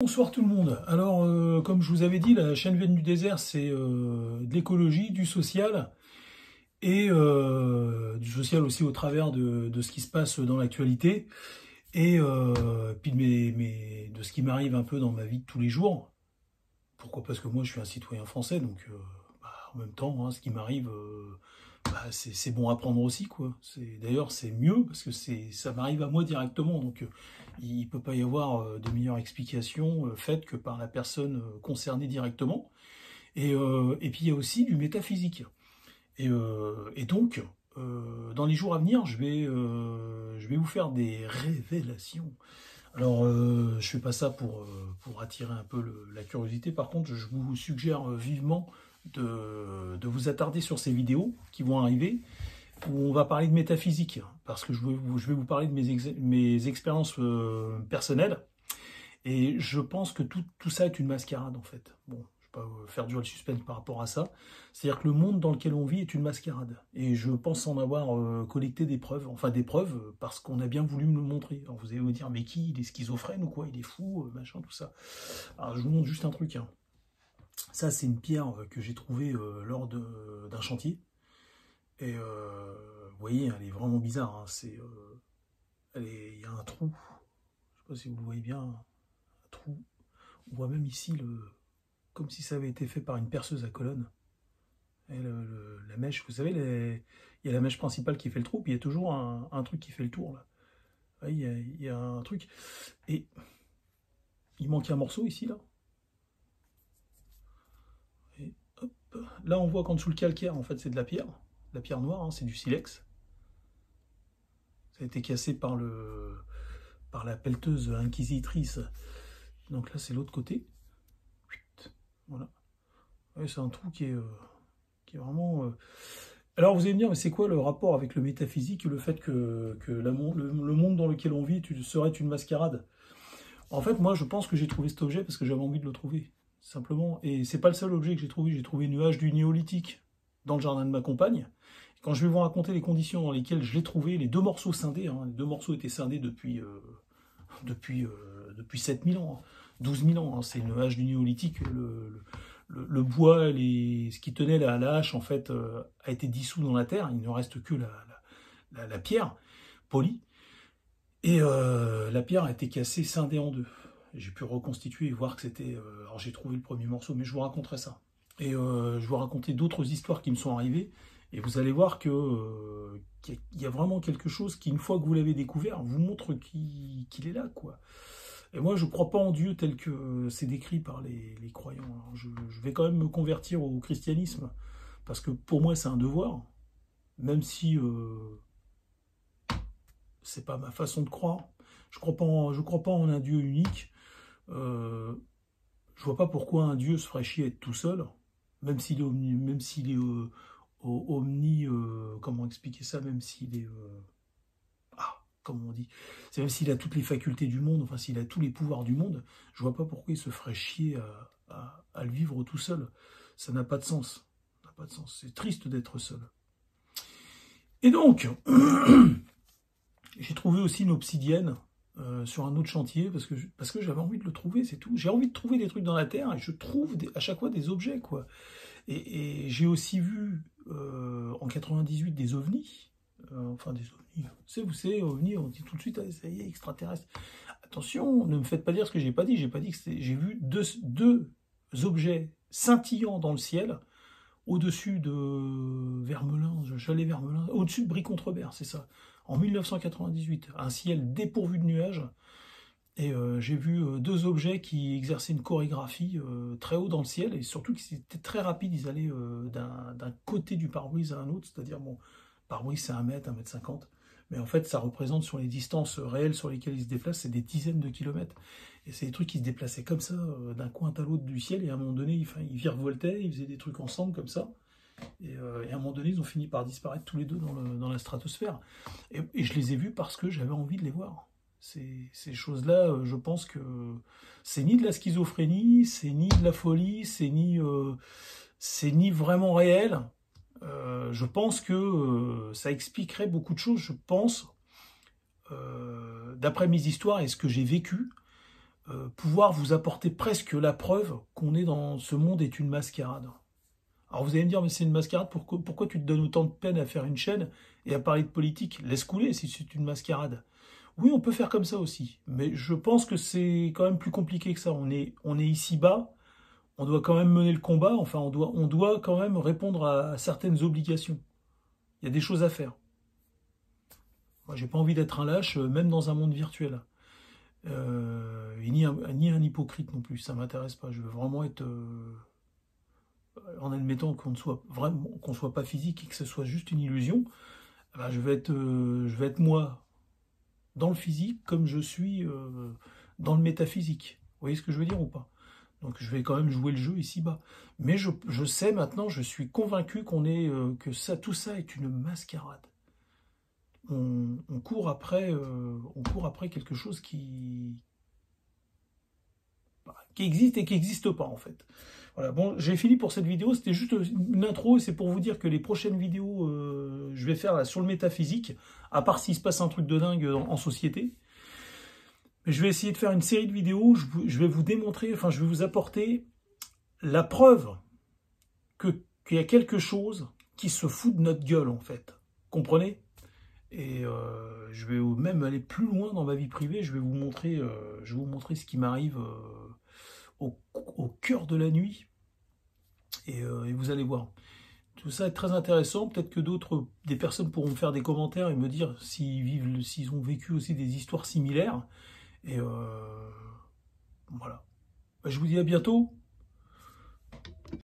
Bonsoir tout le monde. Alors, comme je vous avais dit, la chaîne Vienne du désert, c'est de l'écologie, du social, et du social aussi au travers de ce qui se passe dans l'actualité, et puis de ce qui m'arrive un peu dans ma vie de tous les jours. Pourquoi? Parce que moi, je suis un citoyen français, donc en même temps, hein, ce qui m'arrive, c'est bon à prendre aussi, quoi. D'ailleurs, c'est mieux, parce que ça m'arrive à moi directement, donc il ne peut pas y avoir de meilleure explication faite que par la personne concernée directement. Et puis, il y a aussi du métaphysique. Et donc, dans les jours à venir, je vais vous faire des révélations. Alors, je fais pas ça pour attirer un peu la curiosité. Par contre, je vous suggère vivement de vous attarder sur ces vidéos qui vont arriver, où on va parler de métaphysique, parce que je vais vous parler de mes expériences personnelles. Et je pense que tout ça est une mascarade, en fait. Bon, je ne vais pas faire durer le suspense par rapport à ça. C'est-à-dire que le monde dans lequel on vit est une mascarade. Et je pense en avoir collecté des preuves. Enfin, des preuves parce qu'on a bien voulu me le montrer. Alors, vous allez vous dire, mais qui? Il est schizophrène ou quoi? Il est fou, machin, tout ça. Alors, je vous montre juste un truc. Hein. Ça, c'est une pierre que j'ai trouvée lors d'un chantier. Et vous voyez, elle est vraiment bizarre. Hein. Il y a un trou. Je ne sais pas si vous le voyez bien. Un trou. On voit même ici comme si ça avait été fait par une perceuse à colonne. Et la mèche, vous savez, il y a la mèche principale qui fait le trou, puis il y a toujours un truc qui fait le tour. Là. Vous voyez, il y a un truc. Et il manque un morceau ici, là. Et hop. Là, on voit qu'en dessous le calcaire, en fait, c'est de la pierre. La pierre noire, hein, c'est du silex. Ça a été cassé par la pelleteuse inquisitrice. Donc là, c'est l'autre côté. Voilà. C'est un trou qui est vraiment... Alors vous allez me dire, mais c'est quoi le rapport avec le métaphysique et le fait que le monde dans lequel on vit serait une mascarade? En fait, moi, je pense que j'ai trouvé cet objet parce que j'avais envie de le trouver, simplement. Et c'est pas le seul objet que j'ai trouvé une hache du néolithique dans le jardin de ma compagne. Quand je vais vous raconter les conditions dans lesquelles je l'ai trouvé, les deux morceaux scindés, hein, les deux morceaux étaient scindés depuis 7000 ans, hein, 12 000 ans, hein, c'est une hache du néolithique, le bois, ce qui tenait la hache, en fait, a été dissous dans la terre, il ne reste que la pierre polie, et la pierre a été cassée, scindée en deux. J'ai pu reconstituer et voir que c'était... alors j'ai trouvé le premier morceau, mais je vous raconterai ça. Et je vais vous raconter d'autres histoires qui me sont arrivées, et vous allez voir qu'il y a vraiment quelque chose qui, une fois que vous l'avez découvert, vous montre qu'il est là, quoi. Et moi, je ne crois pas en Dieu tel que c'est décrit par les croyants. Alors, je vais quand même me convertir au christianisme, parce que pour moi, c'est un devoir, même si c'est pas ma façon de croire. Je crois pas en un Dieu unique. Je vois pas pourquoi un Dieu se ferait chier à être tout seul, même s'il est omni, comment expliquer ça, même s'il est... comme on dit, c'est même s'il a toutes les facultés du monde, enfin s'il a tous les pouvoirs du monde, je vois pas pourquoi il se ferait chier à le vivre tout seul. Ça n'a pas de sens. Ça n'a pas de sens. C'est triste d'être seul. Et donc, j'ai trouvé aussi une obsidienne sur un autre chantier, parce que j'avais envie de le trouver, c'est tout. J'ai envie de trouver des trucs dans la terre, et je trouve à chaque fois des objets, quoi. Et j'ai aussi vu en 98 des ovnis, enfin des ovnis, vous savez, ovnis, on dit tout de suite, ah, ça y est, extraterrestre. Attention, ne me faites pas dire ce que j'ai pas dit que j'ai vu deux objets scintillants dans le ciel, au-dessus de Vermelin, Chalet Vermelin, au-dessus de Brie-Contrebert, c'est ça, en 1998, un ciel dépourvu de nuages. Et j'ai vu deux objets qui exerçaient une chorégraphie très haut dans le ciel, et surtout qu'ils étaient très rapides, ils allaient d'un côté du pare-brise à un autre, c'est-à-dire, bon, pare-brise c'est 1 mètre, 1,50 m, mais en fait ça représente sur les distances réelles sur lesquelles ils se déplacent, c'est des dizaines de kilomètres. Et c'est des trucs qui se déplaçaient comme ça, d'un coin à l'autre du ciel, et à un moment donné, ils virevoltaient, ils faisaient des trucs ensemble comme ça. Et à un moment donné, ils ont fini par disparaître tous les deux dans la stratosphère. Et je les ai vus parce que j'avais envie de les voir. Ces choses-là, je pense que c'est ni de la schizophrénie, c'est ni de la folie, c'est ni vraiment réel. Je pense que ça expliquerait beaucoup de choses, je pense, d'après mes histoires et ce que j'ai vécu, pouvoir vous apporter presque la preuve qu'on est dans ce monde est une mascarade. Alors vous allez me dire, mais c'est une mascarade, pourquoi tu te donnes autant de peine à faire une chaîne et à parler de politique? Laisse couler si c'est une mascarade. Oui, on peut faire comme ça aussi, mais je pense que c'est quand même plus compliqué que ça. On est ici-bas, on doit quand même mener le combat, enfin on doit quand même répondre à certaines obligations. Il y a des choses à faire. Moi, j'ai pas envie d'être un lâche, même dans un monde virtuel. Et ni un hypocrite non plus, ça m'intéresse pas. Je veux vraiment être, en admettant qu'on ne soit vraiment, qu'on soit pas physique et que ce soit juste une illusion, eh ben, je vais être moi dans le physique comme je suis dans le métaphysique. Vous voyez ce que je veux dire ou pas? Donc je vais quand même jouer le jeu ici-bas. Mais je sais maintenant, je suis convaincu que tout ça est une mascarade. On court après quelque chose qui existe et qui n'existe pas en fait. Voilà, bon, j'ai fini pour cette vidéo, c'était juste une intro, et c'est pour vous dire que les prochaines vidéos, je vais faire là, sur le métaphysique, à part s'il se passe un truc de dingue en société. Mais je vais essayer de faire une série de vidéos, je vais vous démontrer, enfin je vais vous apporter la preuve qu'il y a quelque chose qui se fout de notre gueule en fait. Comprenez? Et je vais même aller plus loin dans ma vie privée, je vais vous montrer ce qui m'arrive au cœur de la nuit, et vous allez voir. Tout ça est très intéressant, peut-être que des personnes pourront me faire des commentaires et me dire s'ils ont vécu aussi des histoires similaires, et voilà. Je vous dis à bientôt.